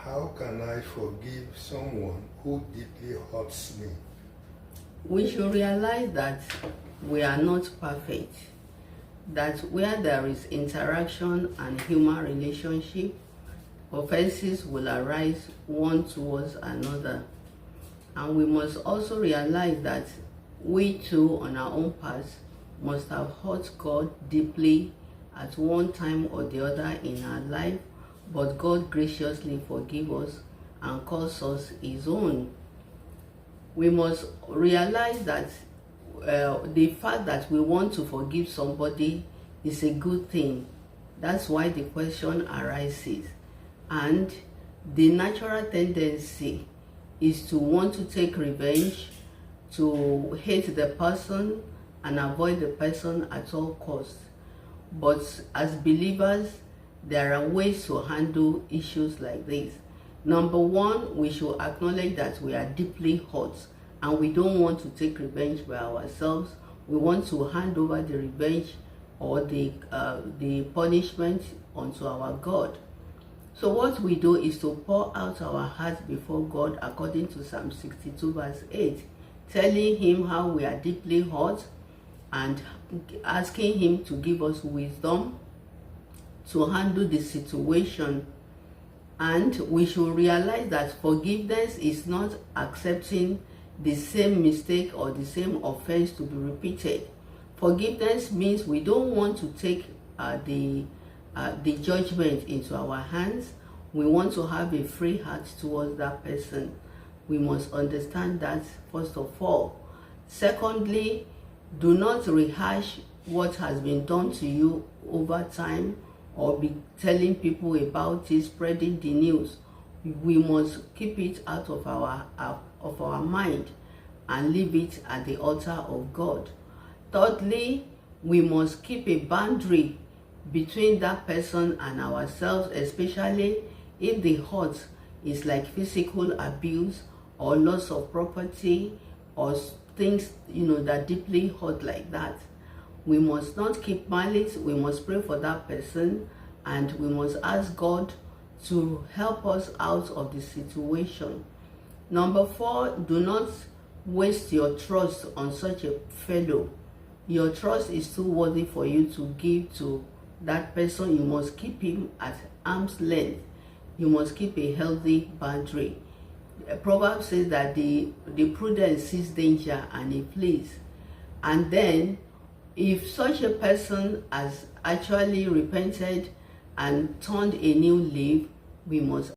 How can I forgive someone who deeply hurts me? We should realize that we are not perfect, that where there is interaction and human relationship, offenses will arise one towards another. And we must also realize that we too, on our own part, must have hurt God deeply at one time or the other in our life, but God graciously forgive us and calls us his own. We must realize that the fact that we want to forgive somebody is a good thing. That's why the question arises. And the natural tendency is to want to take revenge, to hate the person and avoid the person at all costs. But as believers, there are ways to handle issues like this. Number one, we should acknowledge that we are deeply hurt and we don't want to take revenge by ourselves. We want to hand over the revenge or the punishment onto our God. So what we do is to pour out our hearts before God according to Psalm 62 verse 8, telling him how we are deeply hurt and asking him to give us wisdom to handle the situation. And we should realize that forgiveness is not accepting the same mistake or the same offense to be repeated. Forgiveness means we don't want to take the judgment into our hands. We want to have a free heart towards that person. We must understand that first of all. Secondly, do not rehash what has been done to you over time or be telling people about it, spreading the news. We must keep it out of our mind and leave it at the altar of God. Thirdly, we must keep a boundary between that person and ourselves, especially if the hurt is like physical abuse or loss of property or things that deeply hurt like that. We must not keep malice. We must pray for that person and we must ask God to help us out of the situation. Number four, do not waste your trust on such a fellow. Your trust is too worthy for you to give to that person. You must keep him at arm's length. You must keep a healthy boundary. Proverbs says that the prudent sees danger and he flees. And then if such a person has actually repented and turned a new leaf, we must